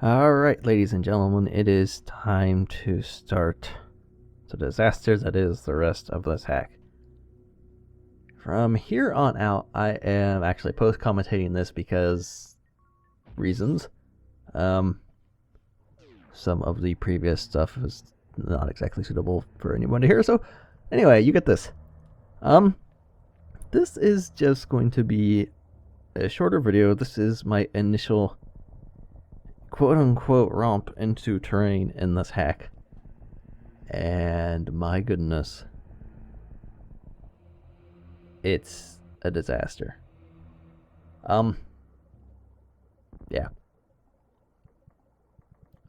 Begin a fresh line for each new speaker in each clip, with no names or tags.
Alright, ladies and gentlemen, it is time to start the disaster that is the rest of this hack. From here on out, I am actually post-commentating this because reasons. Some of the previous stuff is not exactly suitable for anyone to hear, so anyway, you get this. This is just going to be a shorter video. This is my initial quote-unquote romp into terrain in this hack. And my goodness, it's a disaster. Yeah.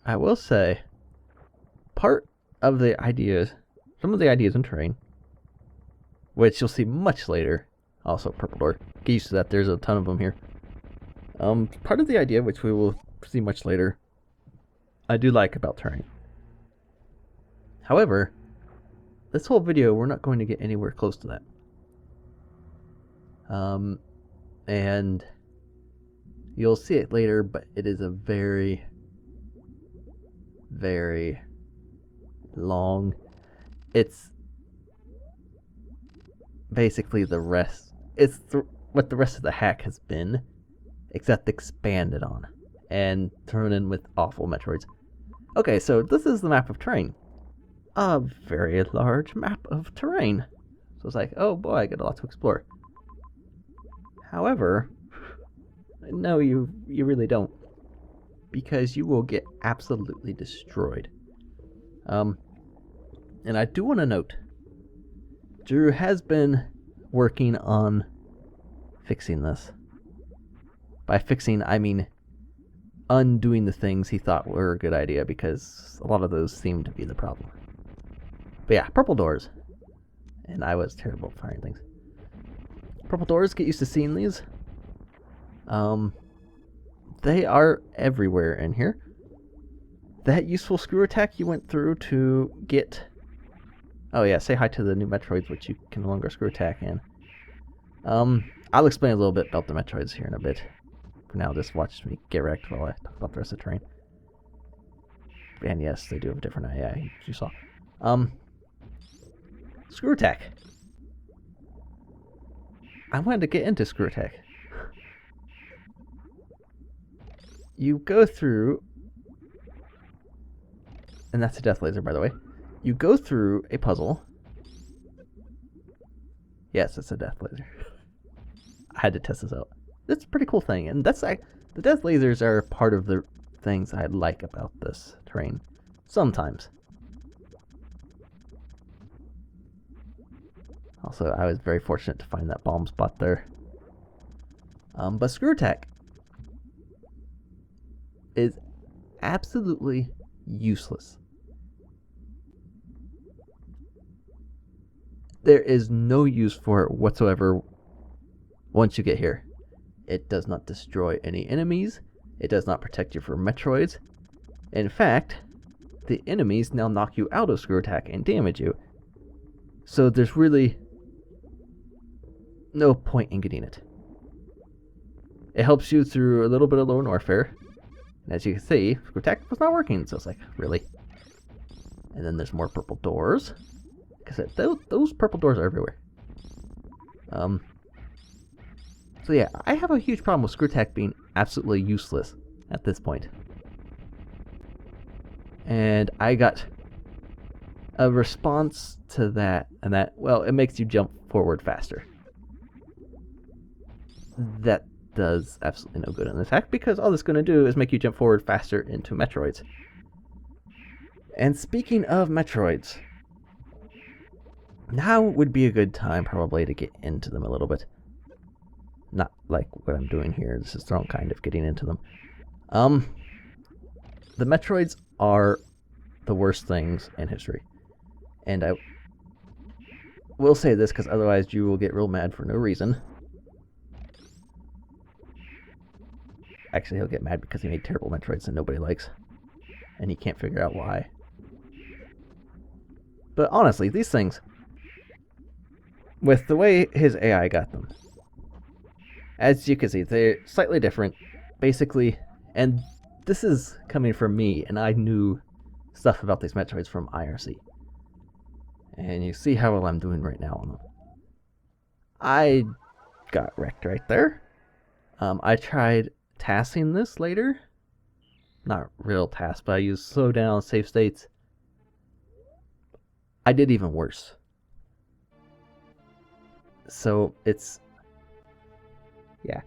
I will say, part of the ideas, some of the ideas in terrain, which you'll see much later, also purple door, get used to that, there's a ton of them here. Part of the idea, which we will see much later, I do like about terrain. However, this whole video, we're not going to get anywhere close to that. And you'll see it later, but it is a very, very long. It's basically the rest. It's what the rest of the hack has been, except expanded on and thrown in with awful Metroids. Okay, so this is the map of terrain. A very large map of terrain. So it's like, oh boy, I got a lot to explore. However, no, you really don't, because you will get absolutely destroyed. And I do want to note, Drew has been working on fixing this. By fixing, I mean undoing the things he thought were a good idea, because a lot of those seem to be the problem. But yeah, purple doors. And I was terrible at firing things. Purple doors, get used to seeing these. They are everywhere in here. That useful screw attack you went through to get... Oh yeah, say hi to the new Metroids, which you can no longer screw attack in. I'll explain a little bit about the Metroids here in a bit. For now, just watch me get wrecked while I talk about the rest of the terrain. And yes, they do have a different AI, you saw. Screw attack. I wanted to get into screw attack. You go through, and that's a death laser, by the way. You go through a puzzle. Yes, it's a death laser. I had to test this out. It's a pretty cool thing, and that's the death lasers are part of the things I like about this terrain. Sometimes. Also, I was very fortunate to find that bomb spot there. But screw attack is absolutely useless. There is no use for it whatsoever once you get here. It does not destroy any enemies. It does not protect you from Metroids. In fact, the enemies now knock you out of screw attack and damage you. So there's really no point in getting it. It helps you through a little bit of lone warfare. And as you can see, screw attack was not working, so it's like, really? And then there's more purple doors. Because those purple doors are everywhere. So yeah, I have a huge problem with screw attack being absolutely useless at this point. And I got a response to that, and that, well, it makes you jump forward faster. That does absolutely no good in this hack, because all it's going to do is make you jump forward faster into Metroids. And speaking of Metroids, now would be a good time probably to get into them a little bit. Not like what I'm doing here. This is the wrong kind of getting into them. The Metroids are the worst things in history. And I will say this, because otherwise you will get real mad for no reason. Actually, he'll get mad because he made terrible Metroids that nobody likes. And he can't figure out why. But honestly, these things, with the way his AI got them, as you can see, they're slightly different, basically, and this is coming from me, and I knew stuff about these Metroids from IRC. And you see how well I'm doing right now on them. I got wrecked right there. I tried tasking this later. Not real task, but I used slow down, save states. I did even worse. So it's... yeah.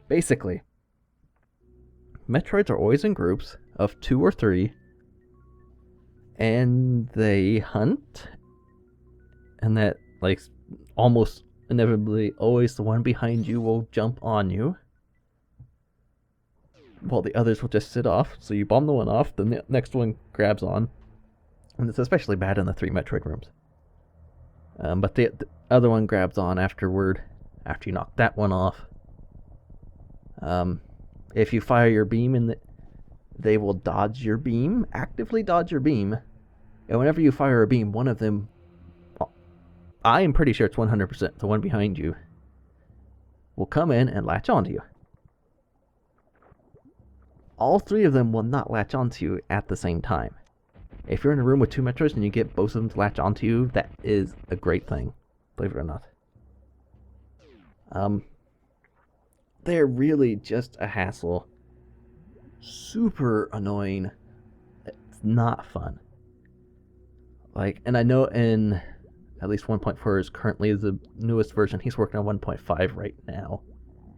Basically, Metroids are always in groups of 2 or 3. And they hunt. And that, like, almost inevitably, always the one behind you will jump on you, while the others will just sit off. So you bomb the one off, then the next one grabs on. And it's especially bad in the 3 Metroid rooms. But the other one grabs on afterward, after you knock that one off. If you fire your beam, they will dodge your beam, actively dodge your beam. And whenever you fire a beam, one of them, I am pretty sure it's 100%, the one behind you, will come in and latch onto you. All 3 of them will not latch onto you at the same time. If you're in a room with 2 Metroids and you get both of them to latch onto you, that is a great thing, believe it or not. They're really just a hassle. Super annoying. It's not fun. Like, and I know in at least 1.4 is currently the newest version. He's working on 1.5 right now,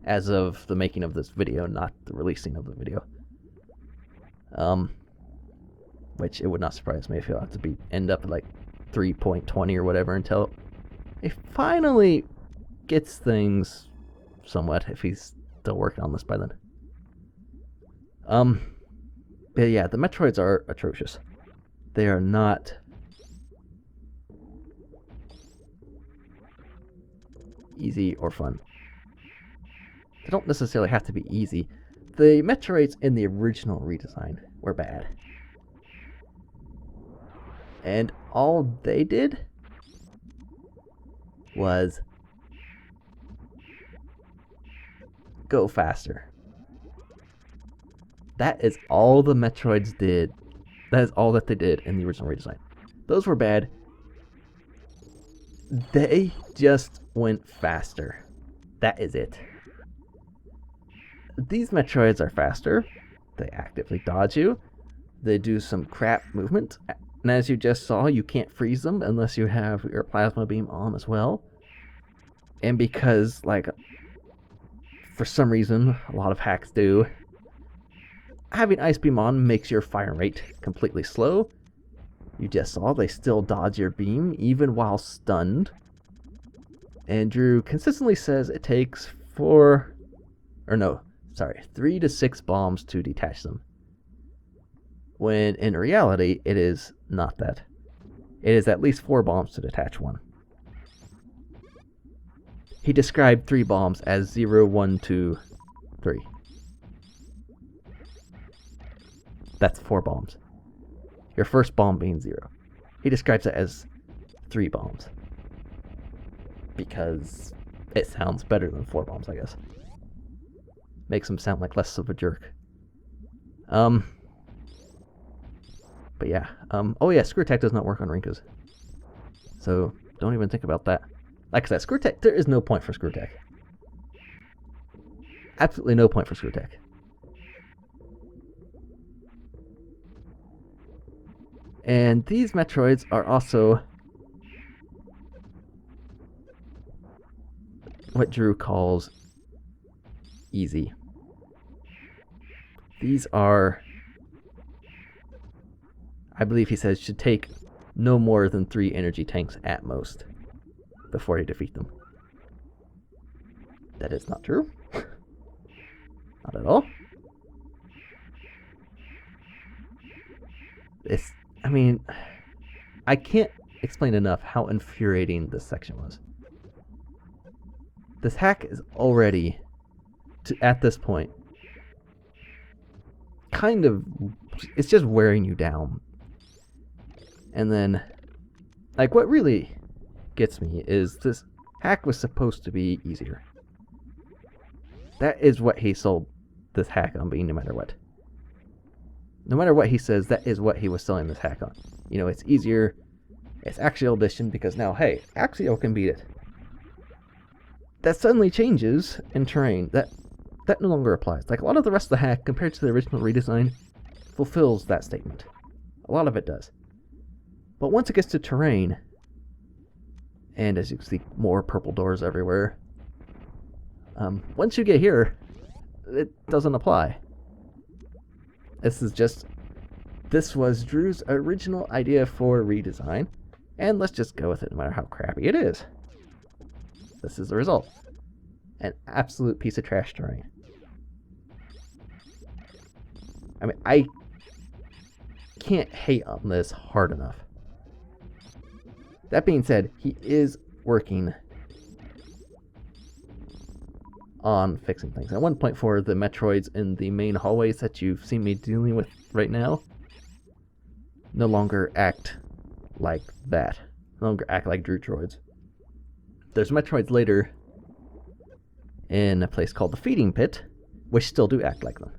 as of the making of this video, not the releasing of the video. Which it would not surprise me if he'll have to end up at like 3.20 or whatever until he finally gets things somewhat, if he's still working on this by then. But yeah, the Metroids are atrocious. They are not easy or fun. They don't necessarily have to be easy. The Metroids in the original redesign were bad. And all they did was go faster. That is all the Metroids did. That is all that they did in the original redesign. Those were bad. They just went faster. That is it. These Metroids are faster. They actively dodge you. They do some crap movement. And as you just saw, you can't freeze them unless you have your plasma beam on as well. And because, like, for some reason, a lot of hacks do, having Ice Beam on makes your fire rate completely slow. You just saw they still dodge your beam, even while stunned. And Drew consistently says it takes 3 to 6 bombs to detach them. When in reality, it is not that. It is at least 4 bombs to detach one. He described 3 bombs as 0, 1, 2, 3. That's 4 bombs. Your first bomb being 0. He describes it as 3 bombs. Because it sounds better than 4 bombs, I guess. Makes him sound like less of a jerk. But yeah. Oh yeah, Screw Attack does not work on Rinkas. So don't even think about that. Like I said, Screw Attack, there is no point for Screw Attack. Absolutely no point for Screw Attack. And these Metroids are also what Drew calls easy. These are, I believe he says, should take no more than 3 energy tanks at most before you defeat them. That is not true. Not at all. I mean, I can't explain enough how infuriating this section was. This hack is already, at this point, kind of, it's just wearing you down. And then, like, what really gets me is this hack was supposed to be easier. That is what he sold this hack on being, no matter what. no matter what he says, that is what he was selling this hack on. You know, it's easier, it's Axeil edition, because now, hey, Axeil can beat it. That suddenly changes in terrain. That no longer applies. Like, a lot of the rest of the hack, compared to the original redesign, fulfills that statement. A lot of it does. But once it gets to terrain, and as you can see, more purple doors everywhere, once you get here, it doesn't apply. This was Drew's original idea for redesign, and let's just go with it no matter how crappy it is. This is the result. An absolute piece of trash terrain. I mean, I can't hate on this hard enough. That being said, he is working on fixing things. At 1.4, the Metroids in the main hallways that you've seen me dealing with right now no longer act like that. No longer act like Drewtroids. There's Metroids later in a place called the Feeding Pit, which still do act like them.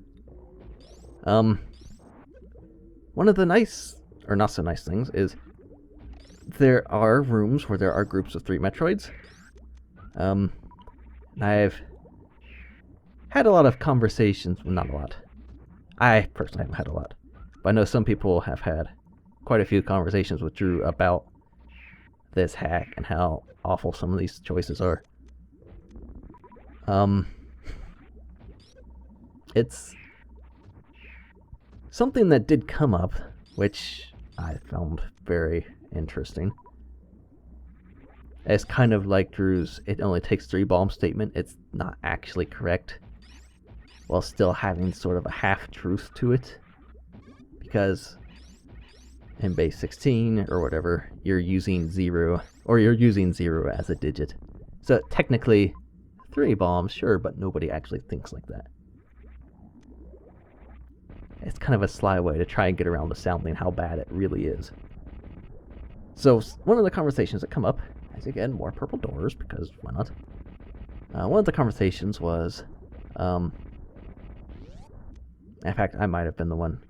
One of the nice, or not so nice things is there are rooms where there are groups of 3 Metroids. I've had a lot of conversations, well, not a lot. I personally haven't had a lot. But I know some people have had quite a few conversations with Drew about this hack and how awful some of these choices are. It's something that did come up, which I found very interesting. It's kind of like Drew's "it only takes 3 bombs" statement. It's not actually correct, while still having sort of a half-truth to it. Because in base 16 or whatever, you're using 0, or you're using 0 as a digit. So technically, 3 bombs, sure, but nobody actually thinks like that. It's kind of a sly way to try and get around the sounding how bad it really is. So one of the conversations that come up, as again, more purple doors, because why not? One of the conversations was, in fact, I might have been the one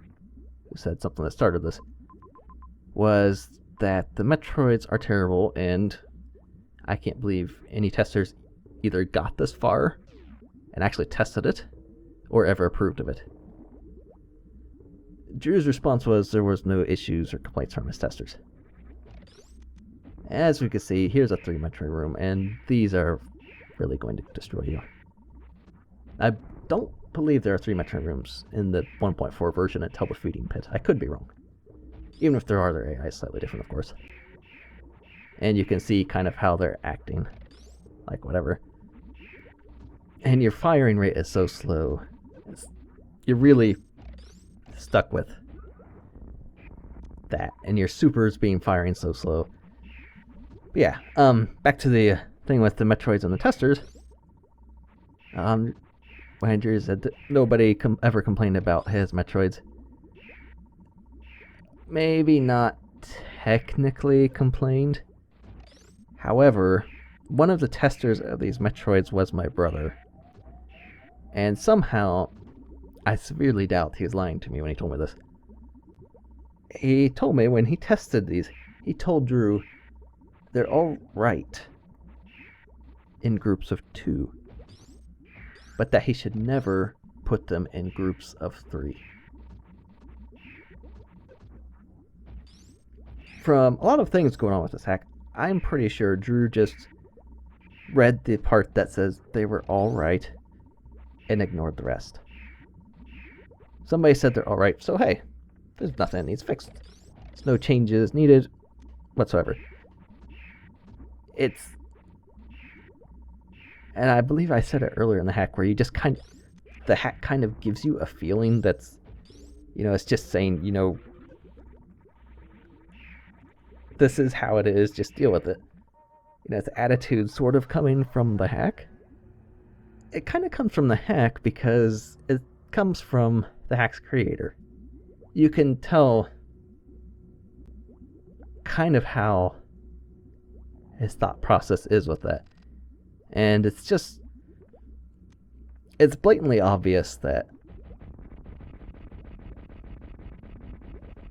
who said something that started this, was that the Metroids are terrible, and I can't believe any testers either got this far and actually tested it, or ever approved of it. Drew's response was there was no issues or complaints from his testers. As we can see, here's a 3 Metroid room, and these are really going to destroy you. I don't believe there are 3 Metroid rooms in the 1.4 version until the Feeding Pit. I could be wrong. Even if there are, their AI is slightly different, of course. And you can see kind of how they're acting. Like, whatever. And your firing rate is so slow. You're really stuck with that. And your supers being firing so slow. But yeah, back to the thing with the Metroids and the testers. When Drew said that nobody ever complained about his Metroids. Maybe not technically complained. However, one of the testers of these Metroids was my brother. And somehow, I severely doubt he was lying to me when he told me this. He told me when he tested these, he told Drew they're all right in groups of 2. But that he should never put them in groups of 3. From a lot of things going on with this hack, I'm pretty sure Drew just read the part that says they were alright and ignored the rest. Somebody said they're alright, so hey, there's nothing that needs fixed. There's no changes needed whatsoever. And I believe I said it earlier in the hack, where you just the hack kind of gives you a feeling that's, it's just saying, this is how it is, just deal with it. It's attitude sort of coming from the hack. It kind of comes from the hack because it comes from the hack's creator. You can tell kind of how his thought process is with that. And it's blatantly obvious that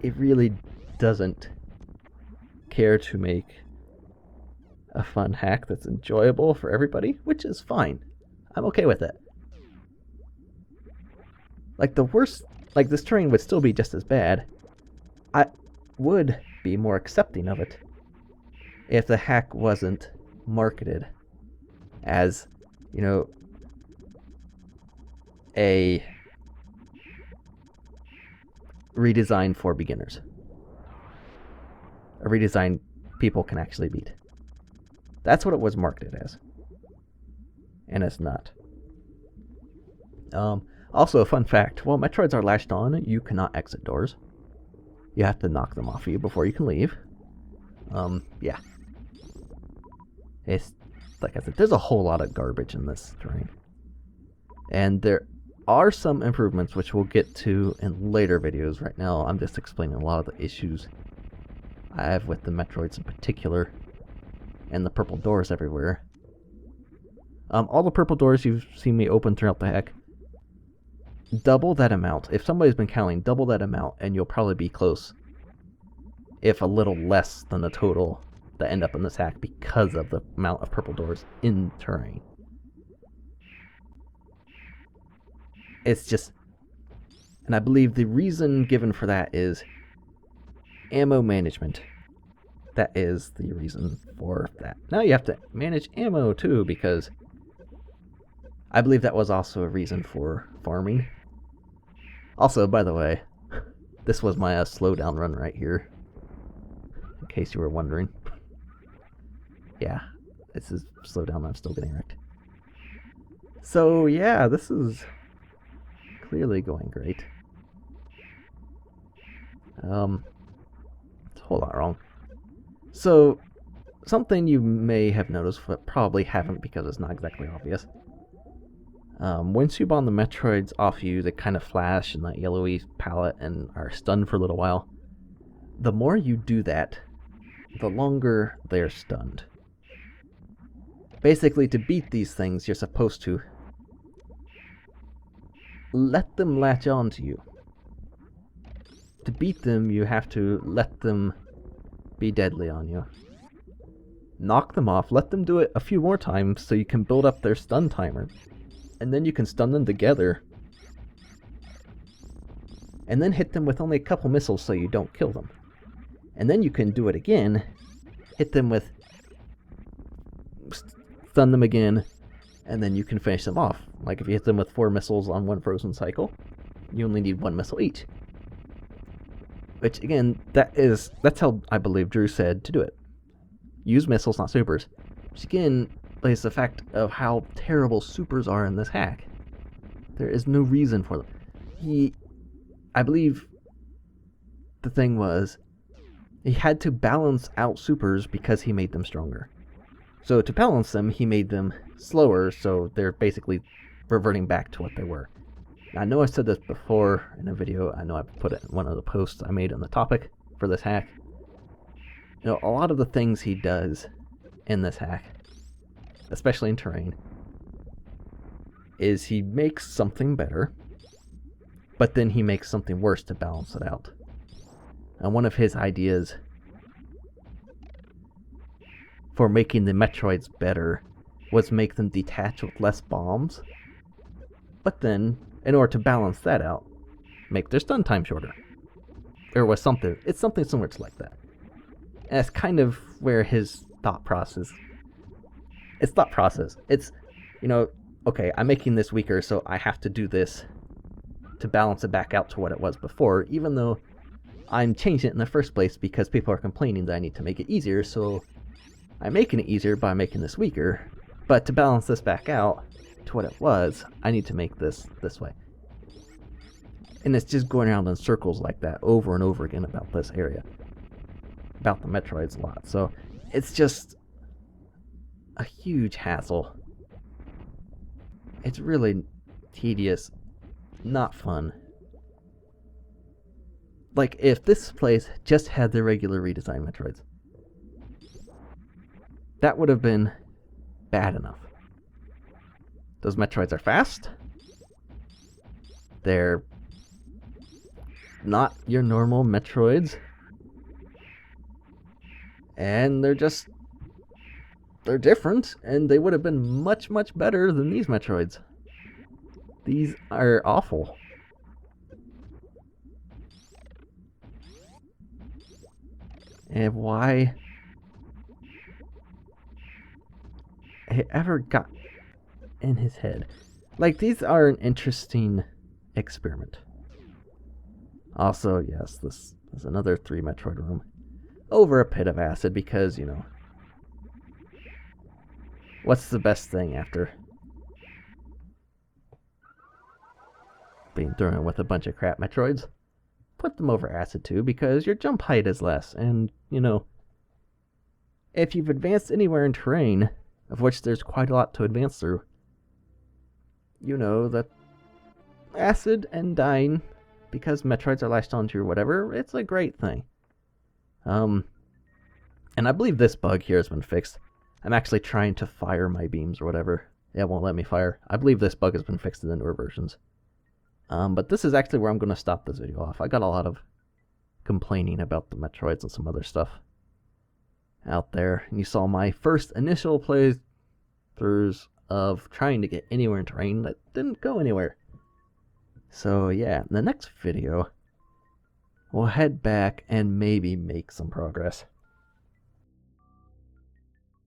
it really doesn't care to make a fun hack that's enjoyable for everybody, which is fine. I'm okay with it. Like, the worst, like, this terrain would still be just as bad. I would be more accepting of it if the hack wasn't marketed as, you know, a redesign for beginners. A redesign people can actually beat. That's what it was marketed as. And it's not. Also, a fun fact, while Metroids are latched on, you cannot exit doors. You have to knock them off of you before you can leave. Yeah. It's, like I said, there's a whole lot of garbage in this terrain. And there are some improvements which we'll get to in later videos. Right now, I'm just explaining a lot of the issues I have with the Metroids in particular. And the purple doors everywhere. All the purple doors you've seen me open throughout the hack, double that amount. If somebody's been counting, double that amount, and you'll probably be close, if a little less than the total that end up in this hack because of the amount of purple doors in terrain. It's just, and I believe the reason given for that is ammo management. That is the reason for that. Now you have to manage ammo too, because I believe that was also a reason for farming. Also, by the way, this was my slowdown run right here, in case you were wondering. Yeah, this is slowdown. I'm still getting wrecked. So yeah, this is clearly going great. It's a whole lot wrong. So, something you may have noticed, but probably haven't because it's not exactly obvious. Once you bomb the Metroids off you, they kind of flash in that yellowy palette and are stunned for a little while. The more you do that, the longer they're stunned. Basically, to beat these things, you're supposed to let them latch on to you. To beat them, you have to let them be deadly on you. Knock them off, let them do it a few more times so you can build up their stun timer. And then you can stun them together. And then hit them with only a couple missiles so you don't kill them. And then you can do it again, hit them with, stun them again, and then you can finish them off. Like if you hit them with 4 missiles on one frozen cycle, you only need 1 missile each. Which, again, that's how I believe Drew said to do it. Use missiles, not supers. Which, again, plays the fact of how terrible supers are in this hack. There is no reason for them. I believe the thing was, he had to balance out supers because he made them stronger. So to balance them, he made them slower, so they're basically reverting back to what they were. I know I said this before in a video. I know I put it in one of the posts I made on the topic for this hack. You know, a lot of the things he does in this hack, especially in terrain, is he makes something better, but then he makes something worse to balance it out. And one of his ideas for making the Metroids better was make them detach with less bombs, but then, in order to balance that out, make their stun time shorter. Or something. It's something similar to like that. And that's kind of where his thought process... It's thought process. It's, you know, okay, I'm making this weaker, so I have to do this to balance it back out to what it was before, even though I'm changing it in the first place because people are complaining that I need to make it easier, so I'm making it easier by making this weaker, but to balance this back out to what it was, I need to make this way. And it's just going around in circles like that over and over again about this area. About the Metroids a lot. So it's just a huge hassle. It's really tedious, not fun. Like, if this place just had the regular redesigned Metroids, that would have been bad enough. Those Metroids are fast. They're not your normal Metroids. And they're different, and they would have been much, much better than these Metroids. These are awful. And why it ever got in his head. Like, these are an interesting experiment. Also, yes, this is another 3 Metroid room. Over a pit of acid because, you know, what's the best thing after being thrown with a bunch of crap Metroids? Put them over acid too, because your jump height is less, and, you know, if you've advanced anywhere in terrain, of which there's quite a lot to advance through, you know that acid and dying, because Metroids are latched onto or whatever, it's a great thing. And I believe this bug here has been fixed. I'm actually trying to fire my beams or whatever. It won't let me fire. I believe this bug has been fixed in the newer versions. But this is actually where I'm going to stop this video off. I got a lot of complaining about the Metroids and some other stuff out there. And you saw my first initial playthroughs of trying to get anywhere in terrain that didn't go anywhere. So yeah, in the next video, we'll head back and maybe make some progress.